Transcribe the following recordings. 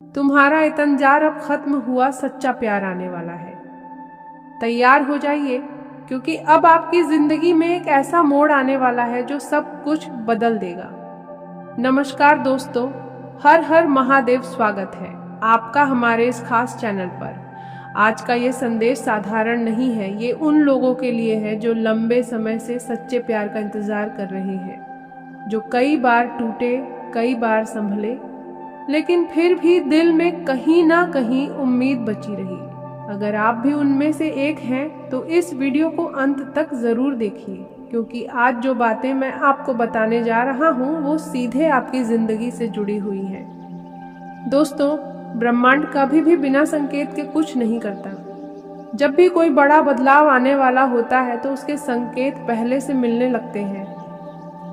तुम्हारा इतंजार अब खत्म हुआ, सच्चा प्यार आने वाला है। तैयार हो जाइए, क्योंकि अब आपकी जिंदगी में एक ऐसा मोड़ आने वाला है जो सब कुछ बदल देगा। नमस्कार दोस्तों, हर हर महादेव। स्वागत है आपका हमारे इस खास चैनल पर। आज का ये संदेश साधारण नहीं है। ये उन लोगों के लिए है जो लंबे समय से सच्चे प्यार का इंतजार कर रहे हैं, जो कई बार टूटे, कई बार संभले, लेकिन फिर भी दिल में कहीं ना कहीं उम्मीद बची रही। अगर आप भी उनमें से एक हैं तो इस वीडियो को अंत तक जरूर देखिए, क्योंकि आज जो बातें मैं आपको बताने जा रहा हूँ वो सीधे आपकी जिंदगी से जुड़ी हुई हैं। दोस्तों, ब्रह्मांड कभी भी बिना संकेत के कुछ नहीं करता। जब भी कोई बड़ा बदलाव आने वाला होता है तो उसके संकेत पहले से मिलने लगते हैं,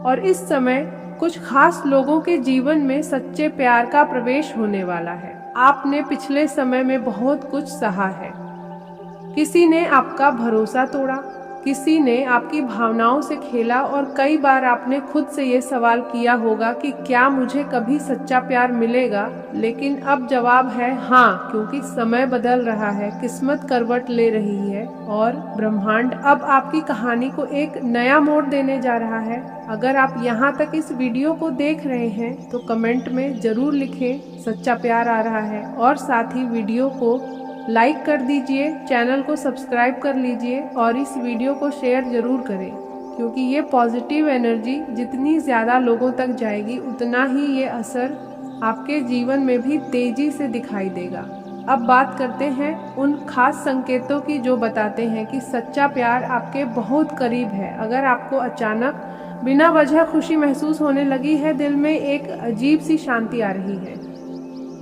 और इस समय कुछ खास लोगों के जीवन में सच्चे प्यार का प्रवेश होने वाला है। आपने पिछले समय में बहुत कुछ सहा है। किसी ने आपका भरोसा तोड़ा, किसी ने आपकी भावनाओं से खेला, और कई बार आपने खुद से ये सवाल किया होगा कि क्या मुझे कभी सच्चा प्यार मिलेगा। लेकिन अब जवाब है हाँ, क्योंकि समय बदल रहा है, किस्मत करवट ले रही है और ब्रह्मांड अब आपकी कहानी को एक नया मोड़ देने जा रहा है। अगर आप यहाँ तक इस वीडियो को देख रहे हैं तो कमेंट में जरूर लिखें सच्चा प्यार आ रहा है, और साथ ही वीडियो को लाइक कर दीजिए, चैनल को सब्सक्राइब कर लीजिए और इस वीडियो को शेयर जरूर करें, क्योंकि ये पॉजिटिव एनर्जी जितनी ज़्यादा लोगों तक जाएगी उतना ही ये असर आपके जीवन में भी तेजी से दिखाई देगा। अब बात करते हैं उन खास संकेतों की जो बताते हैं कि सच्चा प्यार आपके बहुत करीब है। अगर आपको अचानक बिना वजह खुशी महसूस होने लगी है, दिल में एक अजीब सी शांति आ रही है,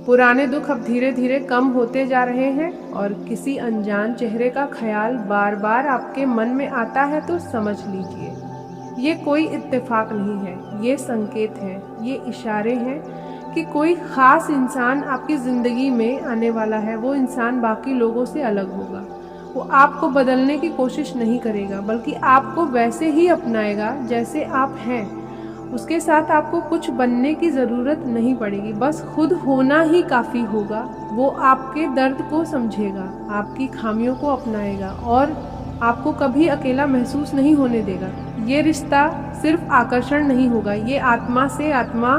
पुराने दुख अब धीरे धीरे कम होते जा रहे हैं, और किसी अनजान चेहरे का ख्याल बार बार आपके मन में आता है, तो समझ लीजिए ये कोई इत्तेफाक नहीं है, ये संकेत है, ये इशारे हैं कि कोई खास इंसान आपकी जिंदगी में आने वाला है। वो इंसान बाकी लोगों से अलग होगा। वो आपको बदलने की कोशिश नहीं करेगा, बल्कि आपको वैसे ही अपनाएगा जैसे आप हैं। उसके साथ आपको कुछ बनने की ज़रूरत नहीं पड़ेगी, बस खुद होना ही काफ़ी होगा। वो आपके दर्द को समझेगा, आपकी खामियों को अपनाएगा और आपको कभी अकेला महसूस नहीं होने देगा। ये रिश्ता सिर्फ आकर्षण नहीं होगा, ये आत्मा से आत्मा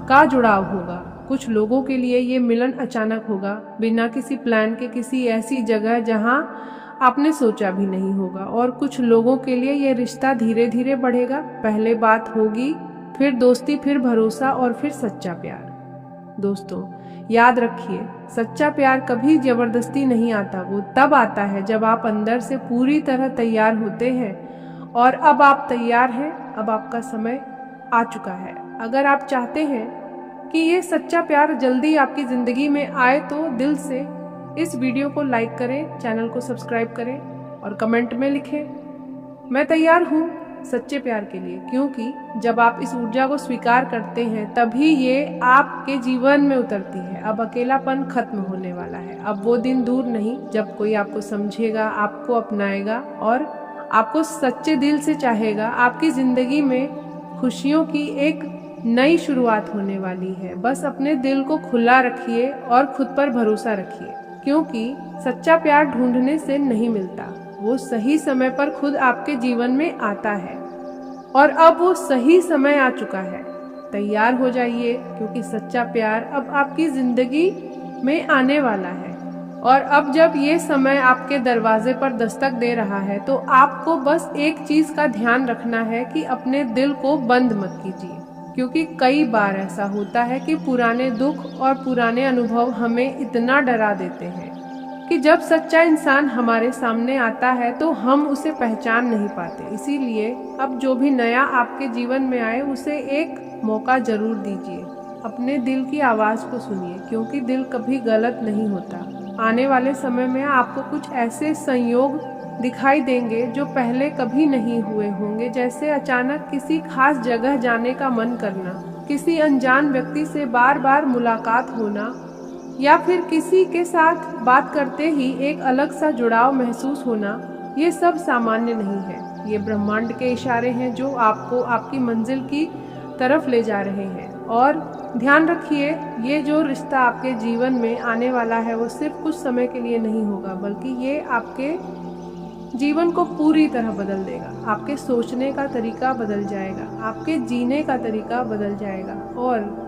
का जुड़ाव होगा। कुछ लोगों के लिए ये मिलन अचानक होगा, बिना किसी प्लान के, किसी ऐसी जगह जहाँ आपने सोचा भी नहीं होगा। और कुछ लोगों के लिए ये रिश्ता धीरे धीरे बढ़ेगा। पहले बात होगी, फिर दोस्ती, फिर भरोसा और फिर सच्चा प्यार। दोस्तों, याद रखिए, सच्चा प्यार कभी जबरदस्ती नहीं आता। वो तब आता है जब आप अंदर से पूरी तरह तैयार होते हैं, और अब आप तैयार हैं। अब आपका समय आ चुका है। अगर आप चाहते हैं कि ये सच्चा प्यार जल्दी आपकी ज़िंदगी में आए तो दिल से इस वीडियो को लाइक करें, चैनल को सब्सक्राइब करें और कमेंट में लिखें मैं तैयार हूँ सच्चे प्यार के लिए। क्योंकि जब आप इस ऊर्जा को स्वीकार करते हैं तभी ये आपके जीवन में उतरती है। अब अकेलापन खत्म होने वाला है। अब वो दिन दूर नहीं जब कोई आपको समझेगा, आपको अपनाएगा और आपको सच्चे दिल से चाहेगा। आपकी जिंदगी में खुशियों की एक नई शुरुआत होने वाली है। बस अपने दिल को खुला रखिए और खुद पर भरोसा रखिए, क्योंकि सच्चा प्यार ढूंढने से नहीं मिलता, वो सही समय पर खुद आपके जीवन में आता है। और अब वो सही समय आ चुका है। तैयार हो जाइए, क्योंकि सच्चा प्यार अब आपकी जिंदगी में आने वाला है। और अब जब ये समय आपके दरवाजे पर दस्तक दे रहा है तो आपको बस एक चीज का ध्यान रखना है कि अपने दिल को बंद मत कीजिए, क्योंकि कई बार ऐसा होता है कि पुराने दुख और पुराने अनुभव हमें इतना डरा देते हैं कि जब सच्चा इंसान हमारे सामने आता है तो हम उसे पहचान नहीं पाते। इसीलिए अब जो भी नया आपके जीवन में आए उसे एक मौका जरूर दीजिए। अपने दिल की आवाज़ को सुनिए, क्योंकि दिल कभी गलत नहीं होता। आने वाले समय में आपको कुछ ऐसे संयोग दिखाई देंगे जो पहले कभी नहीं हुए होंगे, जैसे अचानक किसी खास जगह जाने का मन करना, किसी अनजान व्यक्ति से बार बार मुलाकात होना, या फिर किसी के साथ बात करते ही एक अलग सा जुड़ाव महसूस होना। ये सब सामान्य नहीं है, ये ब्रह्मांड के इशारे हैं जो आपको आपकी मंजिल की तरफ ले जा रहे हैं। और ध्यान रखिए, ये जो रिश्ता आपके जीवन में आने वाला है वो सिर्फ कुछ समय के लिए नहीं होगा, बल्कि ये आपके जीवन को पूरी तरह बदल देगा। आपके सोचने का तरीका बदल जाएगा, आपके जीने का तरीका बदल जाएगा, और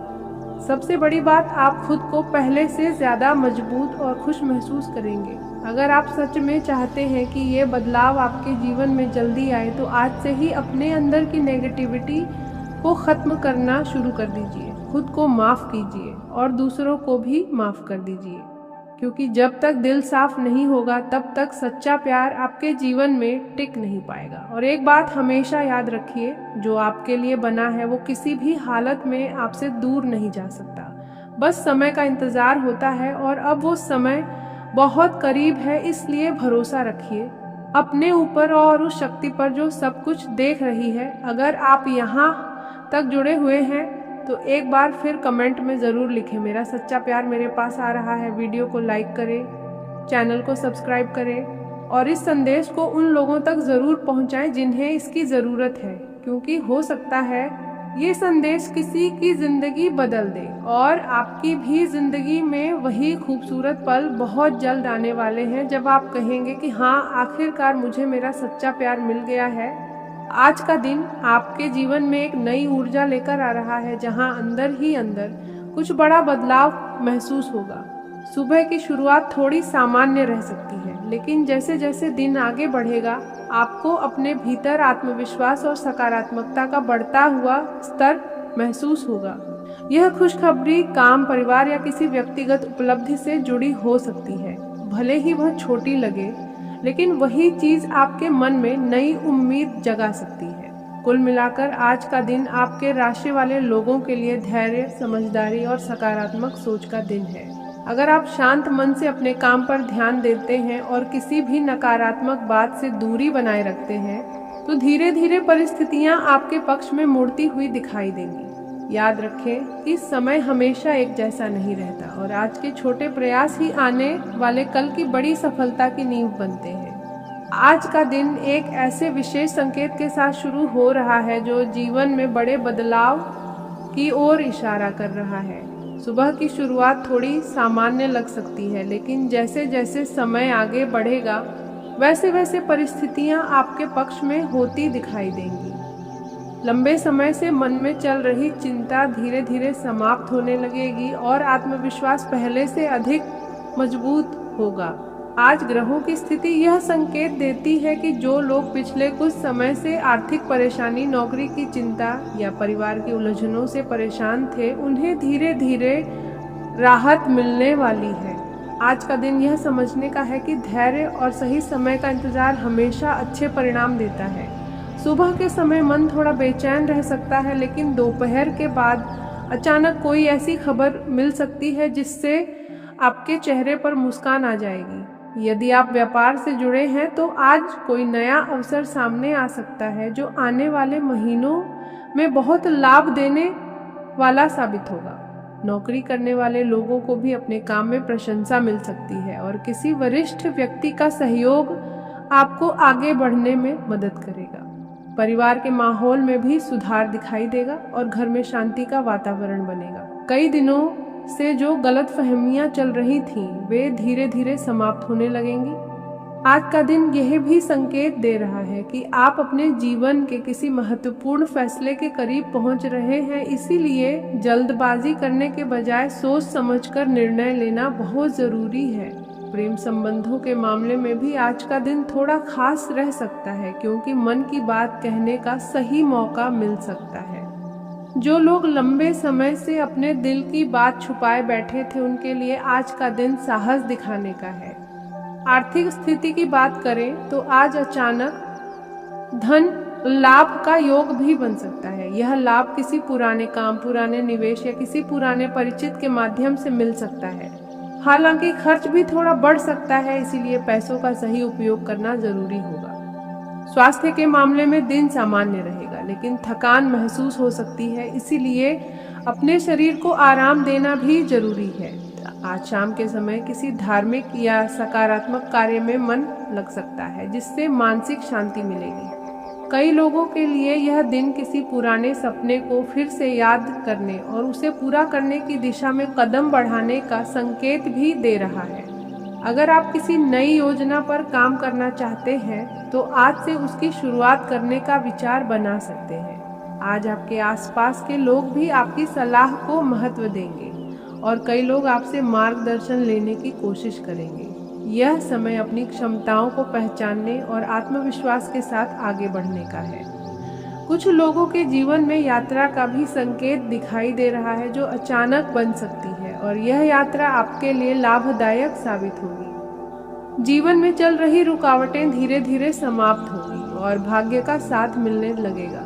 सबसे बड़ी बात, आप खुद को पहले से ज़्यादा मजबूत और खुश महसूस करेंगे। अगर आप सच में चाहते हैं कि ये बदलाव आपके जीवन में जल्दी आए, तो आज से ही अपने अंदर की नेगेटिविटी को ख़त्म करना शुरू कर दीजिए। खुद को माफ़ कीजिए और दूसरों को भी माफ़ कर दीजिए, क्योंकि जब तक दिल साफ नहीं होगा तब तक सच्चा प्यार आपके जीवन में टिक नहीं पाएगा। और एक बात हमेशा याद रखिए, जो आपके लिए बना है वो किसी भी हालत में आपसे दूर नहीं जा सकता। बस समय का इंतज़ार होता है, और अब वो समय बहुत करीब है। इसलिए भरोसा रखिए अपने ऊपर और उस शक्ति पर जो सब कुछ देख रही है। अगर आप यहाँ तक जुड़े हुए हैं तो एक बार फिर कमेंट में ज़रूर लिखें, मेरा सच्चा प्यार मेरे पास आ रहा है। वीडियो को लाइक करें, चैनल को सब्सक्राइब करें, और इस संदेश को उन लोगों तक ज़रूर पहुंचाएं जिन्हें इसकी ज़रूरत है, क्योंकि हो सकता है ये संदेश किसी की ज़िंदगी बदल दे, और आपकी भी ज़िंदगी में वही खूबसूरत पल बहुत जल्द आने वाले हैं जब आप कहेंगे कि हाँ, आखिरकार मुझे मेरा सच्चा प्यार मिल गया है। आज का दिन आपके जीवन में एक नई ऊर्जा लेकर आ रहा है, जहां अंदर ही अंदर कुछ बड़ा बदलाव महसूस होगा। सुबह की शुरुआत थोड़ी सामान्य रह सकती है, लेकिन जैसे जैसे दिन आगे बढ़ेगा, आपको अपने भीतर आत्मविश्वास और सकारात्मकता का बढ़ता हुआ स्तर महसूस होगा। यह खुशखबरी काम, परिवार या किसी व्यक्तिगत उपलब्धि से जुड़ी हो सकती है। भले ही वह छोटी लगे, लेकिन वही चीज आपके मन में नई उम्मीद जगा सकती है। कुल मिलाकर आज का दिन आपके राशि वाले लोगों के लिए धैर्य, समझदारी और सकारात्मक सोच का दिन है। अगर आप शांत मन से अपने काम पर ध्यान देते हैं और किसी भी नकारात्मक बात से दूरी बनाए रखते हैं, तो धीरे धीरे परिस्थितियां आपके पक्ष में मुड़ती हुई दिखाई देंगी। याद रखें कि समय हमेशा एक जैसा नहीं रहता, और आज के छोटे प्रयास ही आने वाले कल की बड़ी सफलता की नींव बनते हैं। आज का दिन एक ऐसे विशेष संकेत के साथ शुरू हो रहा है जो जीवन में बड़े बदलाव की ओर इशारा कर रहा है। सुबह की शुरुआत थोड़ी सामान्य लग सकती है, लेकिन जैसे जैसे समय आगे बढ़ेगा वैसे वैसे परिस्थितियां आपके पक्ष में होती दिखाई देंगी। लंबे समय से मन में चल रही चिंता धीरे धीरे समाप्त होने लगेगी, और आत्मविश्वास पहले से अधिक मजबूत होगा। आज ग्रहों की स्थिति यह संकेत देती है कि जो लोग पिछले कुछ समय से आर्थिक परेशानी, नौकरी की चिंता या परिवार की उलझनों से परेशान थे, उन्हें धीरे धीरे राहत मिलने वाली है। आज का दिन यह समझने का है कि धैर्य और सही समय का इंतजार हमेशा अच्छे परिणाम देता है। सुबह के समय मन थोड़ा बेचैन रह सकता है, लेकिन दोपहर के बाद अचानक कोई ऐसी खबर मिल सकती है जिससे आपके चेहरे पर मुस्कान आ जाएगी। यदि आप व्यापार से जुड़े हैं तो आज कोई नया अवसर सामने आ सकता है जो आने वाले महीनों में बहुत लाभ देने वाला साबित होगा। नौकरी करने वाले लोगों को भी अपने काम में प्रशंसा मिल सकती है, और किसी वरिष्ठ व्यक्ति का सहयोग आपको आगे बढ़ने में मदद करेगा। परिवार के माहौल में भी सुधार दिखाई देगा और घर में शांति का वातावरण बनेगा। कई दिनों से जो गलतफहमियां चल रही थीं, वे धीरे धीरे समाप्त होने लगेंगी। आज का दिन यह भी संकेत दे रहा है कि आप अपने जीवन के किसी महत्वपूर्ण फैसले के करीब पहुंच रहे हैं, इसीलिए जल्दबाजी करने के बजाय सोच समझकर निर्णय लेना बहुत जरूरी है। प्रेम संबंधों के मामले में भी आज का दिन थोड़ा खास रह सकता है, क्योंकि मन की बात कहने का सही मौका मिल सकता है। जो लोग लंबे समय से अपने दिल की बात छुपाए बैठे थे, उनके लिए आज का दिन साहस दिखाने का है। आर्थिक स्थिति की बात करें तो आज अचानक धन लाभ का योग भी बन सकता है। यह लाभ किसी पुराने काम, पुराने निवेश या किसी पुराने परिचित के माध्यम से मिल सकता है। हालांकि खर्च भी थोड़ा बढ़ सकता है, इसीलिए पैसों का सही उपयोग करना जरूरी होगा। स्वास्थ्य के मामले में दिन सामान्य रहेगा, लेकिन थकान महसूस हो सकती है, इसीलिए अपने शरीर को आराम देना भी जरूरी है। आज शाम के समय किसी धार्मिक या सकारात्मक कार्य में मन लग सकता है, जिससे मानसिक शांति मिलेगी। कई लोगों के लिए यह दिन किसी पुराने सपने को फिर से याद करने और उसे पूरा करने की दिशा में कदम बढ़ाने का संकेत भी दे रहा है। अगर आप किसी नई योजना पर काम करना चाहते हैं तो आज से उसकी शुरुआत करने का विचार बना सकते हैं। आज आपके आसपास के लोग भी आपकी सलाह को महत्व देंगे और कई लोग आपसे मार्गदर्शन लेने की कोशिश करेंगे। यह समय अपनी क्षमताओं को पहचानने और आत्मविश्वास के साथ आगे बढ़ने का है। कुछ लोगों के जीवन में यात्रा का भी संकेत दिखाई दे रहा है जो अचानक बन सकती है और यह यात्रा आपके लिए लाभदायक साबित होगी। जीवन में चल रही रुकावटें धीरे धीरे समाप्त होगी और भाग्य का साथ मिलने लगेगा।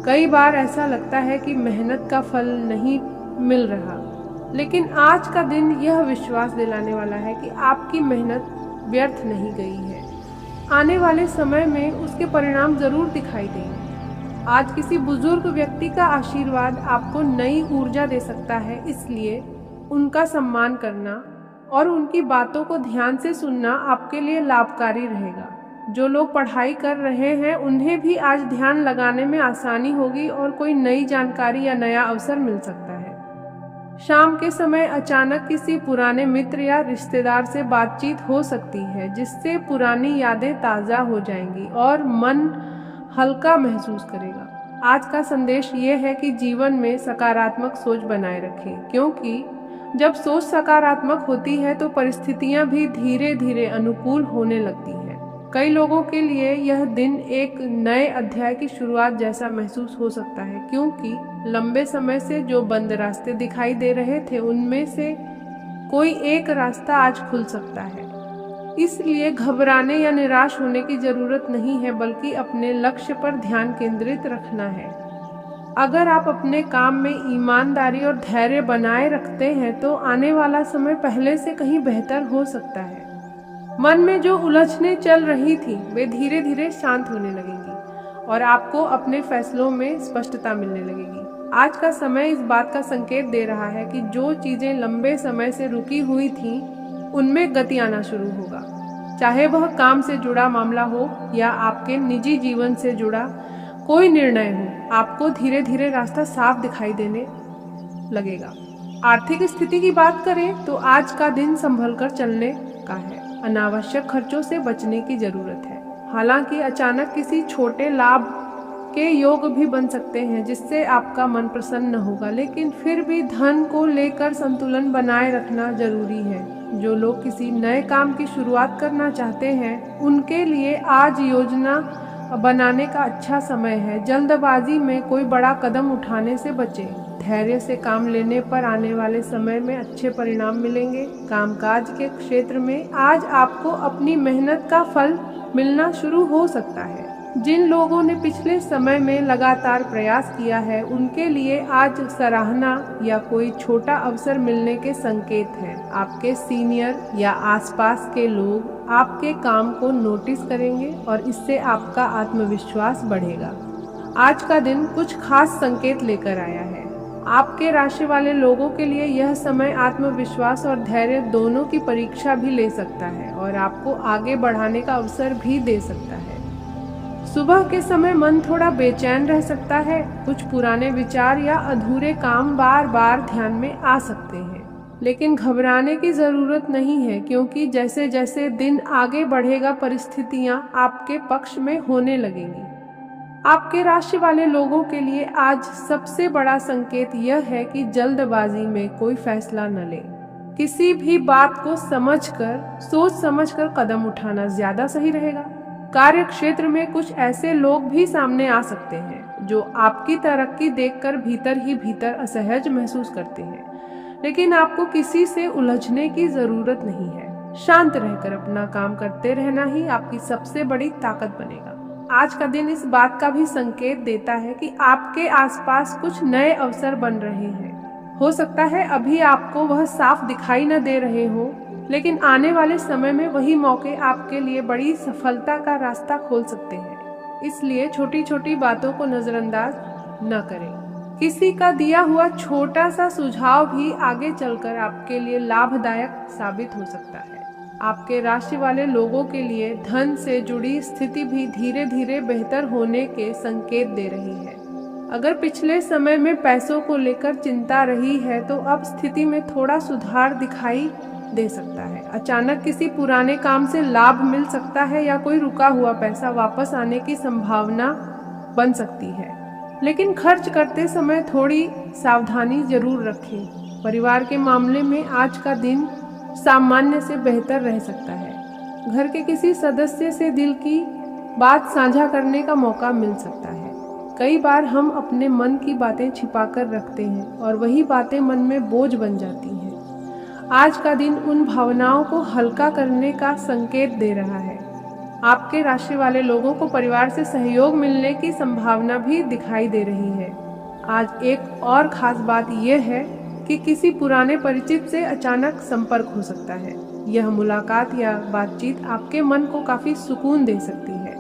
कई बार ऐसा लगता है कि मेहनत का फल नहीं मिल रहा, लेकिन आज का दिन यह विश्वास दिलाने वाला है कि आपकी मेहनत व्यर्थ नहीं गई है। आने वाले समय में उसके परिणाम जरूर दिखाई देंगे। आज किसी बुजुर्ग व्यक्ति का आशीर्वाद आपको नई ऊर्जा दे सकता है, इसलिए उनका सम्मान करना और उनकी बातों को ध्यान से सुनना आपके लिए लाभकारी रहेगा। जो लोग पढ़ाई कर रहे हैं उन्हें भी आज ध्यान लगाने में आसानी होगी और कोई नई जानकारी या नया अवसर मिल सकता है। शाम के समय अचानक किसी पुराने मित्र या रिश्तेदार से बातचीत हो सकती है जिससे पुरानी यादें ताज़ा हो जाएंगी और मन हल्का महसूस करेगा। आज का संदेश ये है कि जीवन में सकारात्मक सोच बनाए रखें, क्योंकि जब सोच सकारात्मक होती है तो परिस्थितियां भी धीरे धीरे अनुकूल होने लगती हैं। कई लोगों के लिए यह दिन एक नए अध्याय की शुरुआत जैसा महसूस हो सकता है, क्योंकि लंबे समय से जो बंद रास्ते दिखाई दे रहे थे उनमें से कोई एक रास्ता आज खुल सकता है। इसलिए घबराने या निराश होने की जरूरत नहीं है, बल्कि अपने लक्ष्य पर ध्यान केंद्रित रखना है। अगर आप अपने काम में ईमानदारी और धैर्य बनाए रखते हैं तो आने वाला समय पहले से कहीं बेहतर हो सकता है। मन में जो उलझनें चल रही थी वे धीरे धीरे शांत होने लगेंगी और आपको अपने फैसलों में स्पष्टता मिलने लगेगी। आज का समय इस बात का संकेत दे रहा है कि जो चीजें लंबे समय से रुकी हुई थीं, उनमें गति आना शुरू होगा। चाहे वह काम से जुड़ा मामला हो या आपके निजी जीवन से जुड़ा कोई निर्णय हो, आपको धीरे धीरे रास्ता साफ दिखाई देने लगेगा। आर्थिक स्थिति की बात करें तो आज का दिन संभल कर चलने का है। अनावश्यक खर्चों से बचने की जरूरत है। हालांकि अचानक किसी छोटे लाभ के योग भी बन सकते हैं जिससे आपका मन प्रसन्न होगा, लेकिन फिर भी धन को लेकर संतुलन बनाए रखना जरूरी है। जो लोग किसी नए काम की शुरुआत करना चाहते हैं उनके लिए आज योजना बनाने का अच्छा समय है। जल्दबाजी में कोई बड़ा कदम उठाने से बचें। धैर्य से काम लेने पर आने वाले समय में अच्छे परिणाम मिलेंगे। कामकाज के क्षेत्र में आज आपको अपनी मेहनत का फल मिलना शुरू हो सकता है। जिन लोगों ने पिछले समय में लगातार प्रयास किया है उनके लिए आज सराहना या कोई छोटा अवसर मिलने के संकेत हैं। आपके सीनियर या आसपास के लोग आपके काम को नोटिस करेंगे और इससे आपका आत्मविश्वास बढ़ेगा। आज का दिन कुछ खास संकेत लेकर आया है। आपके राशि वाले लोगों के लिए यह समय आत्मविश्वास और धैर्य दोनों की परीक्षा भी ले सकता है और आपको आगे बढ़ाने का अवसर भी दे सकता है। सुबह के समय मन थोड़ा बेचैन रह सकता है। कुछ पुराने विचार या अधूरे काम बार बार ध्यान में आ सकते हैं, लेकिन घबराने की जरूरत नहीं है, क्योंकि जैसे जैसे दिन आगे बढ़ेगा परिस्थितियां आपके पक्ष में होने लगेंगी। आपके राशि वाले लोगों के लिए आज सबसे बड़ा संकेत यह है कि जल्दबाजी में कोई फैसला न लें। किसी भी बात को सोच समझकर कदम उठाना ज्यादा सही रहेगा। कार्य क्षेत्र में कुछ ऐसे लोग भी सामने आ सकते हैं जो आपकी तरक्की देखकर भीतर ही भीतर असहज महसूस करते हैं, लेकिन आपको किसी से उलझने की जरूरत नहीं है। शांत रहकर अपना काम करते रहना ही आपकी सबसे बड़ी ताकत बनेगा। आज का दिन इस बात का भी संकेत देता है कि आपके आसपास कुछ नए अवसर बन रहे हैं। हो सकता है अभी आपको वह साफ दिखाई न दे रहे हो, लेकिन आने वाले समय में वही मौके आपके लिए बड़ी सफलता का रास्ता खोल सकते हैं। इसलिए छोटी छोटी बातों को नजरअंदाज न करें। किसी का दिया हुआ छोटा सा सुझाव भी आगे चलकर आपके लिए लाभदायक साबित हो सकता है। आपके राशि वाले लोगों के लिए धन से जुड़ी स्थिति भी धीरे धीरे बेहतर होने के संकेत दे रही है। अगर पिछले समय में पैसों को लेकर चिंता रही है तो अब स्थिति में थोड़ा सुधार दिखाई दे सकता है। अचानक किसी पुराने काम से लाभ मिल सकता है या कोई रुका हुआ पैसा वापस आने की संभावना बन सकती है, लेकिन खर्च करते समय थोड़ी सावधानी जरूर रखें। परिवार के मामले में आज का दिन सामान्य से बेहतर रह सकता है। घर के किसी सदस्य से दिल की बात साझा करने का मौका मिल सकता है। कई बार हम अपने मन की बातें छिपाकर रखते हैं और वही बातें मन में बोझ बन जाती हैं। आज का दिन उन भावनाओं को हल्का करने का संकेत दे रहा है। आपके राशि वाले लोगों को परिवार से सहयोग मिलने की संभावना भी दिखाई दे रही है। आज एक और खास बात यह है कि किसी पुराने परिचित से अचानक संपर्क हो सकता है। यह मुलाकात या बातचीत आपके मन को काफी सुकून दे सकती है।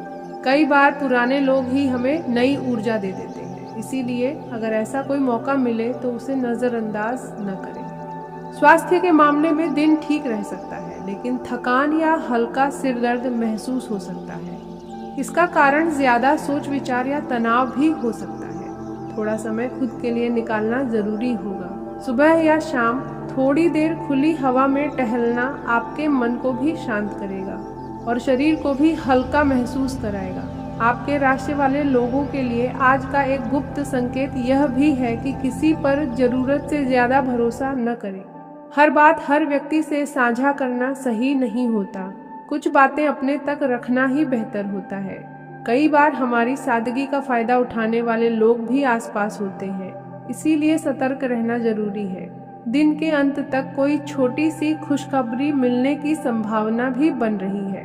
कई बार पुराने लोग ही हमें नई ऊर्जा दे देते हैं, इसीलिए अगर ऐसा कोई मौका मिले तो उसे नजरअंदाज न करें। स्वास्थ्य के मामले में दिन ठीक रह सकता है, लेकिन थकान या हल्का सिर दर्द महसूस हो सकता है। इसका कारण ज्यादा सोच विचार या तनाव भी हो सकता है। थोड़ा समय खुद के लिए निकालना जरूरी होगा। सुबह या शाम थोड़ी देर खुली हवा में टहलना आपके मन को भी शांत करेगा और शरीर को भी हल्का महसूस कराएगा। आपके राशि वाले लोगों के लिए आज का एक गुप्त संकेत यह भी है कि किसी पर जरूरत से ज्यादा भरोसा न करें। हर बात हर व्यक्ति से साझा करना सही नहीं होता। कुछ बातें अपने तक रखना ही बेहतर होता है। कई बार हमारी सादगी का फायदा उठाने वाले लोग भी आसपास होते हैं, इसीलिए सतर्क रहना जरूरी है। दिन के अंत तक कोई छोटी सी खुशखबरी मिलने की संभावना भी बन रही है।